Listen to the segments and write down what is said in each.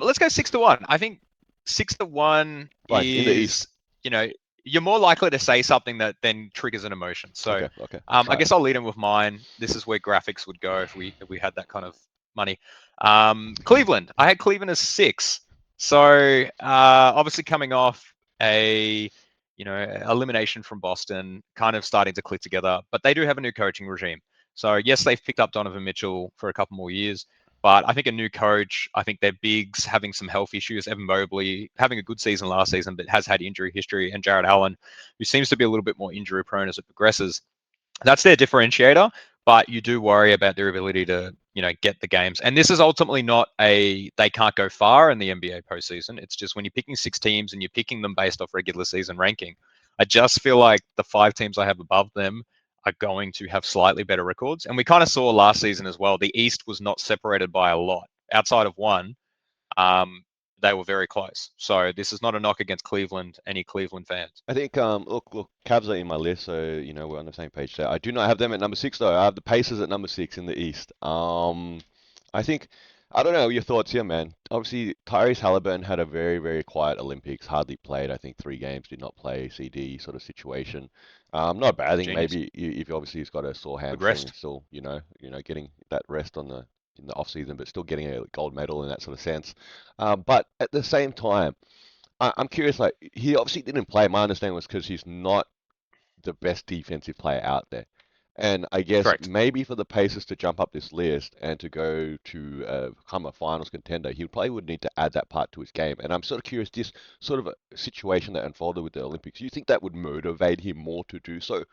Let's go 6-1. I think 6-1 Right, in the is, East. you know, you're more likely to say something that then triggers an emotion. So, Okay, okay, let's I try it. guess I'll lead in with mine. This is where graphics would go if we had that kind of money. Cleveland. I had Cleveland as 6. So obviously coming off a elimination from Boston, kind of starting to click together. But they do have a new coaching regime. So yes, they've picked up Donovan Mitchell for a couple more years. But I think a new coach, I think their bigs having some health issues. Evan Mobley having a good season last season, but has had injury history, and Jared Allen, who seems to be a little bit more injury prone as it progresses. That's their differentiator, but you do worry about their ability to, get the games. And this is ultimately not they can't go far in the NBA postseason. It's just when you're picking 6 teams and you're picking them based off regular season ranking, I just feel like the 5 teams I have above them are going to have slightly better records. And we kind of saw last season as well. The East was not separated by a lot outside of one. Um, they were very close. So this is not a knock against Cleveland, any Cleveland fans. I think look, Cavs are in my list, so we're on the same page there. I do not have them at number 6 though. I have the Pacers at number 6 in the East. I think I don't know your thoughts here, man. Obviously, Tyrese Halliburton had a very, very quiet Olympics. Hardly played. I think 3 games did not play. CD sort of situation. Not a bad thing. Genius. Maybe if obviously he's got a sore Good hamstring and rest. still, getting that rest on the in the off season, but still getting a gold medal in that sort of sense. But at the same time. I'm curious, like, he obviously didn't play. My understanding was because he's not the best defensive player out there. And I guess Correct. maybe for the Pacers to jump up this list and to go to become a finals contender, he probably would need to add that part to his game. And I'm sort of curious, this sort of a situation that unfolded with the Olympics, do you think that would motivate him more to do so?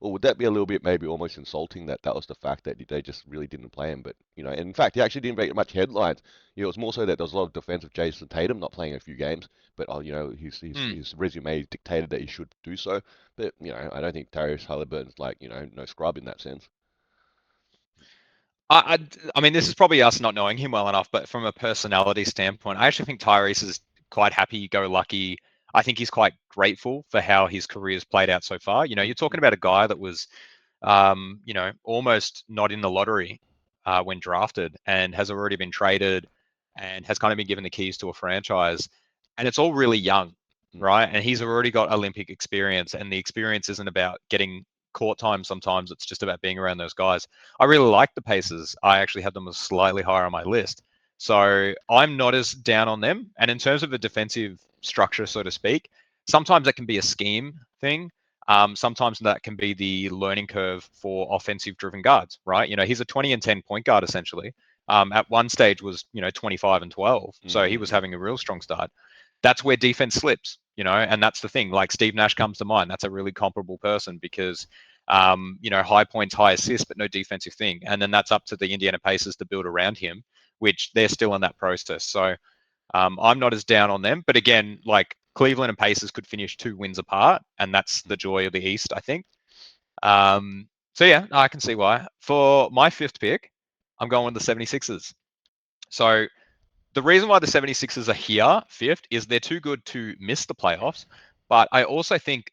Or would that be a little bit maybe almost insulting that that was the fact that they just really didn't play him? But, and in fact, he actually didn't make much headlines. It was more so that there was a lot of defense of Jason Tatum not playing a few games, but, Mm. his resume dictated that he should do so. But, I don't think Tyrese Halliburton's like, no scrub in that sense. I mean, this is probably us not knowing him well enough, but from a personality standpoint, I actually think Tyrese is quite happy-go-lucky. I think he's quite grateful for how his career's played out so far. You're talking Mm-hmm. about a guy that was, almost not in the lottery when drafted and has already been traded and has kind of been given the keys to a franchise. And it's all really young, right? And he's already got Olympic experience, and the experience isn't about getting court time sometimes. It's just about being around those guys. I really like the Pacers. I actually have them as slightly higher on my list. So I'm not as down on them. And in terms of the defensive structure, so to speak, sometimes that can be a scheme thing. Sometimes that can be the learning curve for offensive driven guards, right? He's a 20 and 10 point guard essentially. At one stage was, 25 and 12. So he was Mm-hmm. having a real strong start. That's where defense slips, and that's the thing. Like Steve Nash comes to mind. That's a really comparable person because, high points, high assists, but no defensive thing. And then that's up to the Indiana Pacers to build around him, which they're still in that process. So I'm not as down on them. But again, like Cleveland and Pacers could finish 2 wins apart, and that's the joy of the East, I think. So yeah, I can see why. For my fifth pick, I'm going with the 76ers. So the reason why the 76ers are here fifth is they're too good to miss the playoffs. But I also think,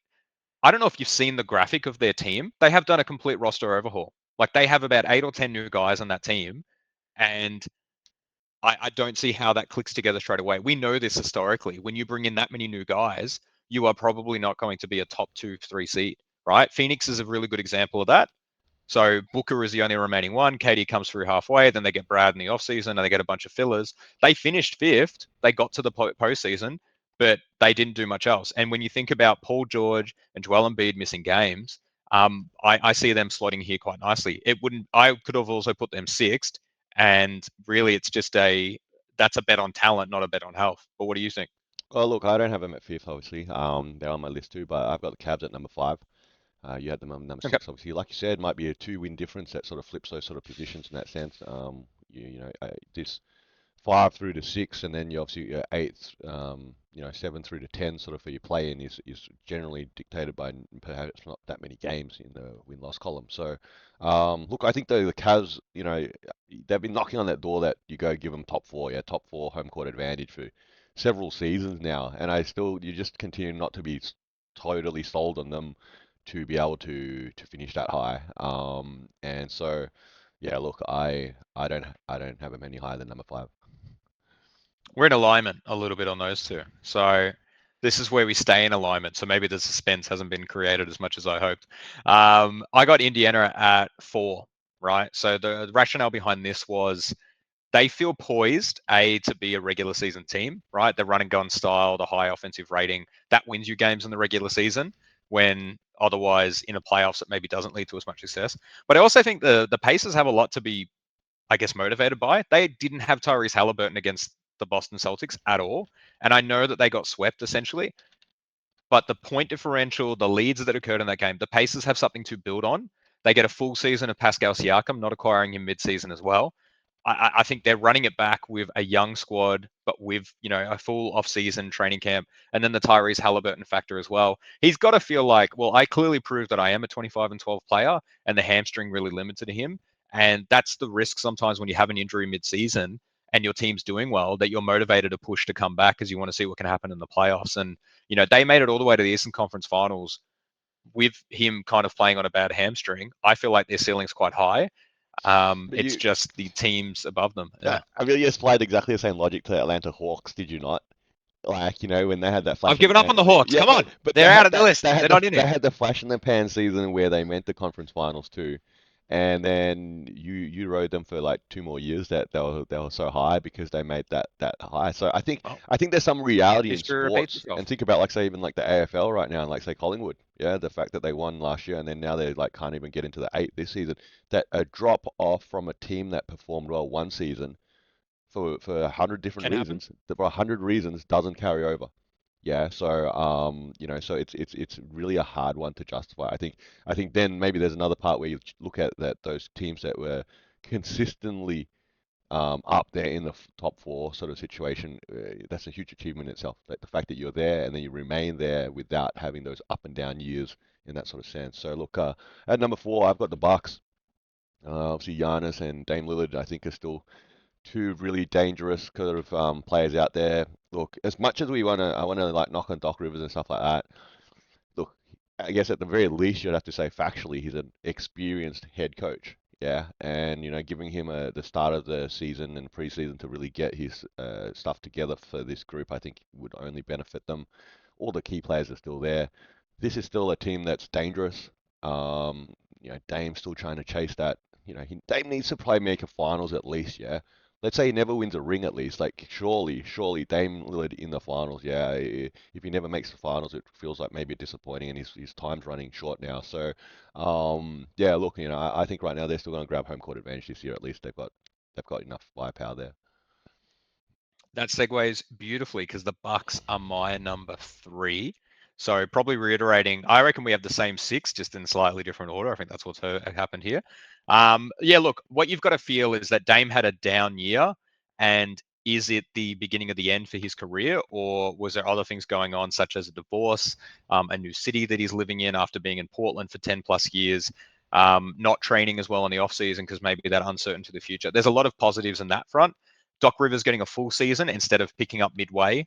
I don't know if you've seen the graphic of their team. They have done a complete roster overhaul. Like they have about 8 or 10 new guys on that team. And I don't see how that clicks together straight away. We know this historically. When you bring in that many new guys, you are probably not going to be a top 2, 3 seed, right? Phoenix is a really good example of that. So Booker is the only remaining one. Katie comes through halfway. Then they get Brad in the offseason and they get a bunch of fillers. They finished fifth. They got to the postseason, but they didn't do much else. And when you think about Paul George and Joel Embiid missing games, I see them slotting here quite nicely. It wouldn't. I could have also put them sixth, and really, it's just that's a bet on talent, not a bet on health. But what do you think? Well, look, I don't have them at fifth, obviously. They're on my list too, but I've got the Cavs at number 5. You had them on number Okay. 6, obviously. Like you said, might be a 2-win difference that sort of flips those sort of positions in that sense. This 5 through to 6, and then you obviously your 8th, 7 through to 10, sort of for your play in is generally dictated by perhaps not that many games in the win loss column. So, look, I think the Cavs, they've been knocking on that door that you go give them top 4, yeah, top 4 home court advantage for several seasons now, and you just continue not to be totally sold on them to be able to finish that high. And so. Yeah, look, I don't have them any higher than number 5. We're in alignment a little bit on those two. So this is where we stay in alignment. So maybe the suspense hasn't been created as much as I hoped. I got Indiana at 4, right? So the rationale behind this was they feel poised, to be a regular season team, right? The run and gun style, the high offensive rating, that wins you games in the regular season when otherwise in a playoffs it maybe doesn't lead to as much success. But I also think the Pacers have a lot to be, I guess, motivated by. They didn't have Tyrese Halliburton against the Boston Celtics at all. And I know that they got swept essentially, but the point differential, the leads that occurred in that game, the Pacers have something to build on. They get a full season of Pascal Siakam, not acquiring him mid-season as well. I think they're running it back with a young squad, but with a full off-season training camp, and then the Tyrese Halliburton factor as well. He's got to feel like, well, I clearly proved that I am a 25 and 12 player, and the hamstring really limited him. And that's the risk sometimes when you have an injury mid-season and your team's doing well, that you're motivated to push to come back because you want to see what can happen in the playoffs. And they made it all the way to the Eastern Conference Finals with him kind of playing on a bad hamstring. I feel like their ceiling's quite high. But It's you, just the teams above them. Yeah. I mean, you just applied exactly the same logic to the Atlanta Hawks, did you not? Like, when they had that flash I've in the given up pan. on the Hawks. Yeah, Come on. but They're out of the list. they They're had not in they here. had the flash in the pan season where they went to conference finals too, and then you rode them for like 2 more years that they were so high because they made that high. So Well, I think there's some reality in history repeats sports, itself. and think about like say even like the AFL right now, and like say Collingwood, yeah, the fact that they won last year and then now they like can't even get into the eight this season. That a drop off from a team that performed well one season for 100 different Can happen. reasons, for 100 reasons doesn't carry over. Yeah, so so it's really a hard one to justify. I think then maybe there's another part where you look at that those teams that were consistently up there in the top four sort of situation. That's a huge achievement in itself. Like the fact that you're there and then you remain there without having those up and down years in that sort of sense. So look, at number 4, I've got the Bucks. Obviously, Giannis and Dame Lillard, I think, are still two really dangerous kind of players out there. Look, as much as I want to like knock on Doc Rivers and stuff like that. Look, I guess at the very least you'd have to say factually he's an experienced head coach. Yeah, and giving him the start of the season and preseason to really get his stuff together for this group, I think would only benefit them. All the key players are still there. This is still a team that's dangerous. Dame's still trying to chase that. Dame needs to probably make a finals at least. Yeah, let's say he never wins a ring at least. Like surely Dame Lillard in the finals. Yeah, if he never makes the finals, it feels like maybe disappointing, and his time's running short now. So, yeah, look, I think right now they're still going to grab home court advantage this year. At least they've got enough firepower there. That segues beautifully because the Bucks are my number 3. So probably reiterating, I reckon we have the same 6, just in slightly different order. I think that's what's happened here. Yeah, look, what you've got to feel is that Dame had a down year, and is it the beginning of the end for his career, or was there other things going on, such as a divorce, a new city that he's living in after being in Portland for 10 plus years, not training as well in the off season because maybe that uncertain to the future. There's a lot of positives in that front. Doc Rivers getting a full season instead of picking up midway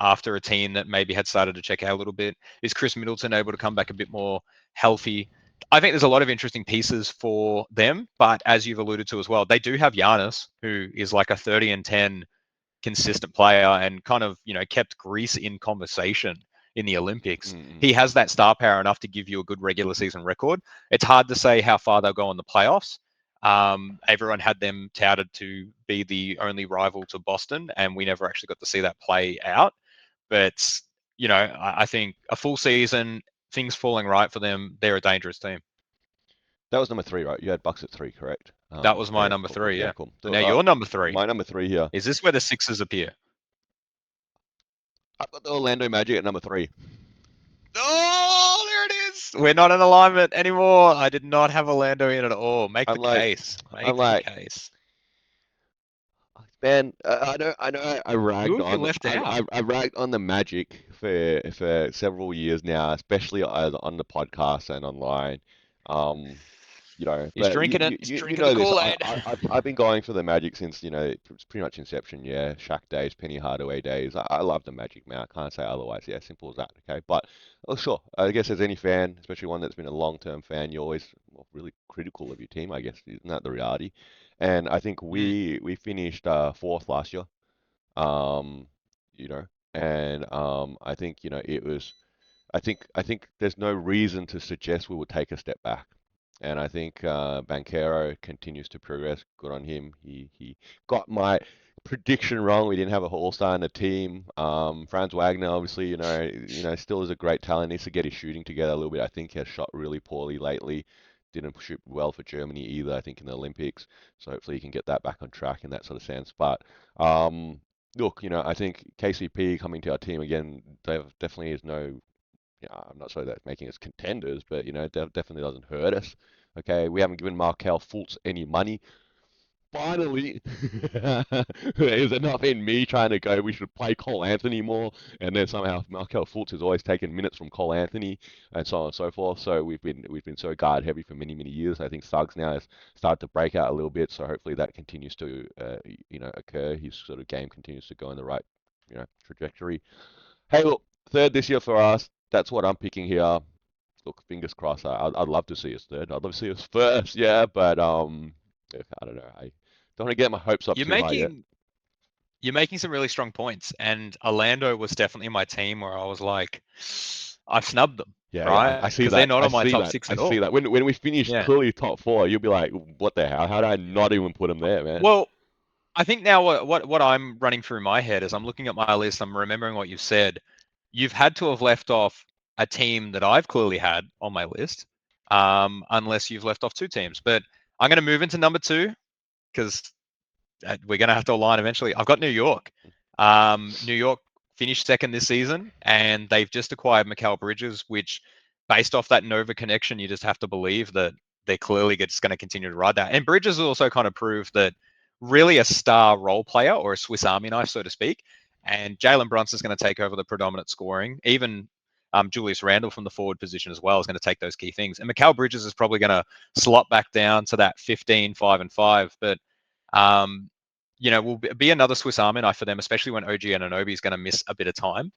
after a team that maybe had started to check out a little bit. Is Chris Middleton able to come back a bit more healthy? I think there's a lot of interesting pieces for them, but as you've alluded to as well, they do have Giannis, who is like a 30 and 10 consistent player and kind of, kept Greece in conversation in the Olympics. Mm-mm. He has that star power enough to give you a good regular season record. It's hard to say how far they'll go in the playoffs. Everyone had them touted to be the only rival to Boston, and we never actually got to see that play out. But I think a full season, things falling right for them, they're a dangerous team. That was number 3, right? You had Bucks at 3, correct? That was my Yeah, number cool. 3. Yeah, Yeah. cool. Now your number 3. My number 3 here. Is this where the Sixers appear? I've got the Orlando Magic at number 3. Oh, there it is. We're not in alignment anymore. I did not have Orlando in at all. Make I'm the like, case. I'm Make the like, case. man, I know, I Who ragged have you on, left out? I ragged on the Magic for several years now, especially on the podcast and online. Um, He's but drinking it. He's you drinking the know this. Kool-Aid. I've been going for the Magic since it's pretty much inception. Yeah, Shaq days, Penny Hardaway days. I love the Magic, man. I can't say otherwise. Yeah, simple as that. Okay, but sure. I guess as any fan, especially one that's been a long-term fan, you're always really critical of your team. I guess isn't that the reality? And I think Mm. we finished 4th last year. You know, and I think it was. I think there's no reason to suggest we would take a step back. And I think Banchero continues to progress. Good on him. He got my prediction wrong. We didn't have a all-star in the team. Franz Wagner, obviously, still is a great talent. Needs to get his shooting together a little bit. I think he has shot really poorly lately. Didn't shoot well for Germany either, I think, in the Olympics. So hopefully he can get that back on track in that sort of sense. But look, I think KCP coming to our team again, there definitely is no I'm not sure that's making us contenders, but that definitely doesn't hurt us. Okay, we haven't given Markel Fultz any money. Finally, there's enough in me trying to go. We should play Cole Anthony more, and then somehow Markel Fultz has always taken minutes from Cole Anthony, and so on and so forth. So we've been so guard heavy for many years. I think Suggs now has started to break out a little bit. So hopefully that continues to occur. His sort of game continues to go in the right trajectory. Hey, look, third this year for us. That's what I'm picking here. Look, fingers crossed. I'd love to see us third. I'd love to see us first, yeah, but I don't know. I don't want to get my hopes up You're too high yet. making some really strong points, and Orlando was definitely my team where I was like, I've snubbed them, Yeah, right? I see Because they're that. not I on my see top that. six I at see all. that. When we finish Yeah. clearly top four, you'll be like, what the hell? How did I not even put them there, man? Well, I think now what I'm running through my head is I'm looking at my list. I'm remembering what you've said. You've had to have left off a team that I've clearly had on my list, unless you've left off two teams. But I'm going to move into number two because we're going to have to align eventually. I've got New York. New York finished second this season, and they've just acquired Mikal Bridges, which, based off that Nova connection, you just have to believe that they're clearly just going to continue to ride that. And Bridges also kind of proved that really a star role player or a Swiss Army knife, so to speak. And Jalen Brunson's going to take over the predominant scoring. Even Julius Randle from the forward position as well is going to take those key things. And Mikal Bridges is probably going to slot back down to that 15, 5, and 5. But um, will be another Swiss Army knife for them, especially when OG Anunoby is going to miss a bit of time.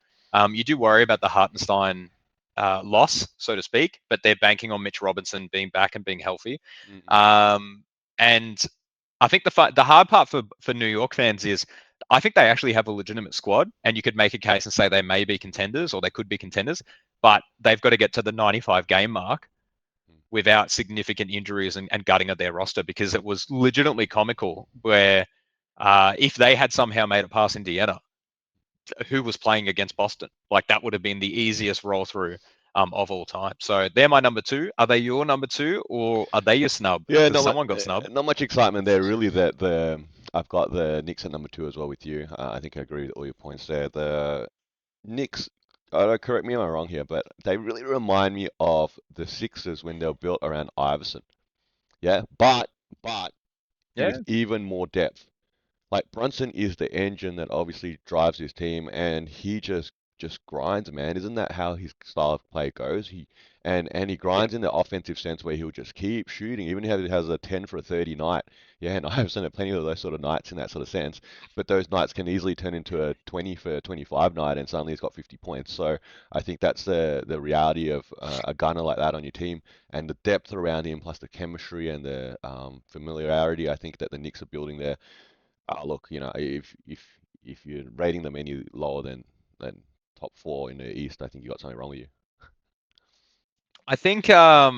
You do worry about the Hartenstein loss, so to speak, but they're banking on Mitch Robinson being back and being healthy. And I think the hard part for New York fans is I think they actually have a legitimate squad, and you could make a case and say they may be contenders or they could be contenders, but they've got to get to the 95 game mark without significant injuries and gutting of their roster, because it was legitimately comical where if they had somehow made it past Indiana, who was playing against Boston? Like that would have been the easiest roll through of all time. So they're my number two. Are they your number two, or are they your snub? Yeah, Because someone got snubbed. not much excitement there really. That I've got the Knicks at number two as well with you. I think I agree with all your points there. The Knicks, correct me if I'm wrong here, but they really remind me of the Sixers when they were built around Iverson. Yeah, but Yeah. with even more depth. Like Brunson is the engine that obviously drives his team, and he just grinds, man. Isn't that how his style of play goes? He Yeah. grinds in the offensive sense where he'll just keep shooting, even if he has a 10 for a 30 night. Yeah, and I've seen plenty of those sort of nights in that sort of sense. But those nights can easily turn into a 20 for 25 night, and suddenly he's got 50 points. So I think that's the reality of a gunner like that on your team, and the depth around him, plus the chemistry and the familiarity. I think that the Knicks are building there. Look, if you're rating them any lower than top four in the East, I think you got something wrong with you. I think how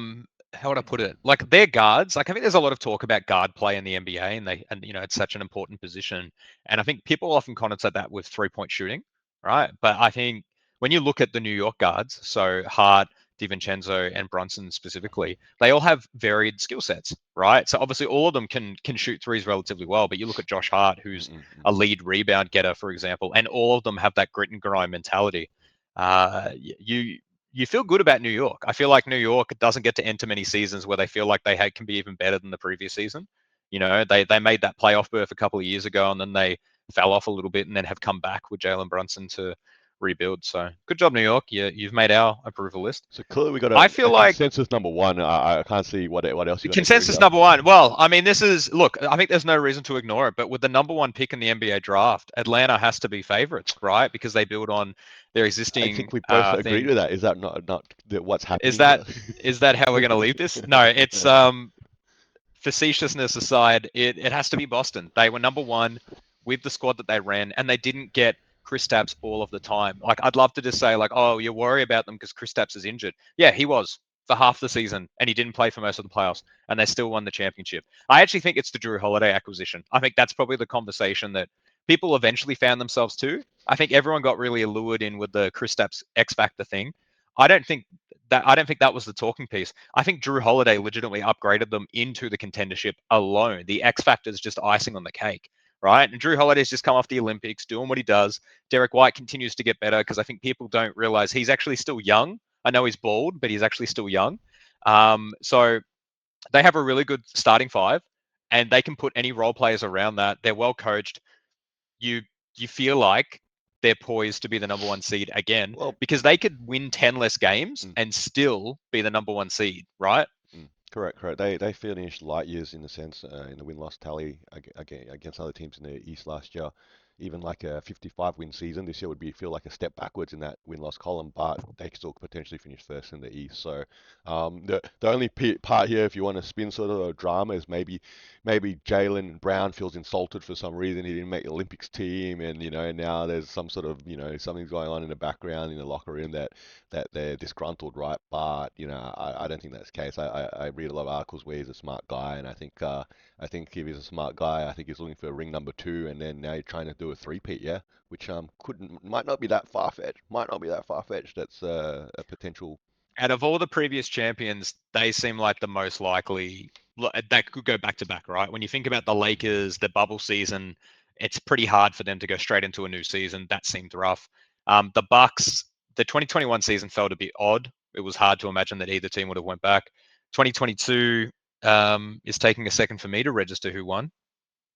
would I put it? Like their guards, like I think there's a lot of talk about guard play in the NBA, and it's such an important position. And I think people often connotate that with 3-point shooting, right? But I think when you look at the New York guards, so Hart, DiVincenzo, and Brunson specifically, they all have varied skill sets, right? So obviously all of them can shoot threes relatively well. But you look at Josh Hart, who's a lead rebound getter, for example, and all of them have that grit and grind mentality. You feel good about New York. I feel like New York doesn't get to enter many seasons where they feel like can be even better than the previous season. They made that playoff berth a couple of years ago, and then they fell off a little bit, and then have come back with Jalen Brunson to rebuild. So good job, New York. You've made our approval list. So clearly we got I a feel like consensus number one. I can't see what else you're gonna do consensus here. number one. Well, I mean, look, I think there's no reason to ignore it, but with the number one pick in the NBA draft, Atlanta has to be favorites, right? Because they build on their I existing think we both agreed thing. with that. Is that not what's Is happening that here? is that how we're going to leave this? No, it's facetiousness aside, it has to be Boston. They were number one with the squad that they ran, and they didn't get Kristaps all of the time. Like, I'd love to just say, like, oh, you worry about them because Kristaps is injured. Yeah, he was for half the season, and he didn't play for most of the playoffs, and they still won the championship. I actually think it's the Drew Holiday acquisition. I think that's probably the conversation that people eventually found themselves to. I think everyone got really allured in with the Kristaps X Factor thing. I don't think that was the talking piece. I think Drew Holiday legitimately upgraded them into the contendership alone. The X Factor is just icing on the cake, right? And Drew Holiday's just come off the Olympics, doing what he does. Derek White continues to get better because I think people don't realize he's actually still young. I know he's bald, but he's actually still young. So they have a really good starting five, and they can put any role players around that. They're well coached. You you feel like they're poised to be the number one seed again Well, because they could win 10 less games mm, and still be the number one seed, right? correct. They finished light years in the sense in the win-loss tally against other teams in the East last year. Even like a 55 win season this year would be feel like a step backwards in that win-loss column, but they could still potentially finish first in the East. So the only part here, if you want to spin sort of a drama, is maybe Jaylen Brown feels insulted for some reason. He didn't make the Olympics team, and now there's some sort of something's going on in the background in the locker room that they're disgruntled, right? But I don't think that's the case. I read a lot of articles where he's a smart guy, and I think if he's a smart guy, I think he's looking for ring number two, and then now you're trying to do a three-peat, yeah, which couldn't might not be that far-fetched. Might not be that far-fetched. That's a potential. Out of all the previous champions, they seem like the most likely that could go back to back, right? When you think about the Lakers, the bubble season, it's pretty hard for them to go straight into a new season. That seemed rough. The Bucks, the 2021 season felt a bit odd. It was hard to imagine that either team would have went back. 2022 is taking a second for me to register who won.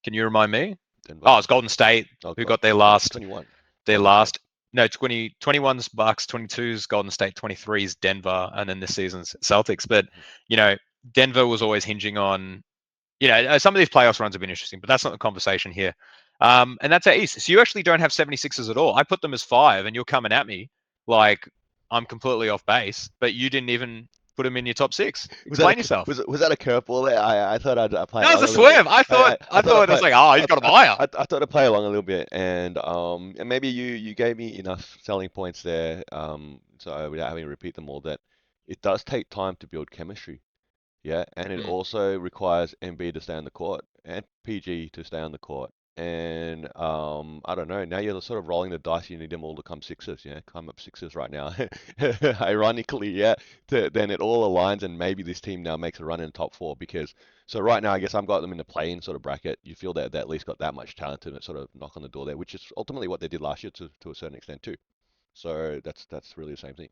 Can you remind me? Denver. Oh, it's Golden State Oh, who God, got their last 21. their Golden State. last no 2021's Bucks, 22's Golden State, 23's Denver, and then this season's Celtics. But you know, Denver was always hinging on some of these playoffs runs have been interesting, but that's not the conversation here. And that's at East. So you actually don't have 76ers at all. I put them as 5, and you're coming at me like I'm completely off base, but you didn't even put them in your top 6. Was that Explain yourself. was that a curveball there? I thought I'd play That was along a a little bit. swerve. I I, thought I, I I thought I'd thought it play was like, oh, he's I, got him I, higher. I thought I'd play along a little bit, and maybe you gave me enough selling points there, so without having to repeat them all, that it does take time to build chemistry. Yeah, and it Mm. also requires MB to stay on the court and PG to stay on the court. And I don't know. Now you're sort of rolling the dice. You need them all to come sixes. Yeah, come up sixes right now. Ironically, yeah. Then it all aligns, and maybe this team now makes a run in the top four. Because so right now, I guess I've got them in the play-in sort of bracket. You feel that they at least got that much talent to sort of knock on the door there, which is ultimately what they did last year to a certain extent too. So that's really the same thing.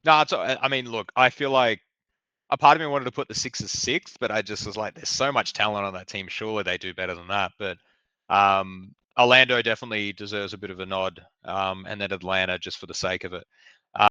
No, I mean, look, I feel like a part of me wanted to put the Sixers 6th, but I just was like, there's so much talent on that team. Surely they do better than that. But Orlando definitely deserves a bit of a nod, and then Atlanta just for the sake of it.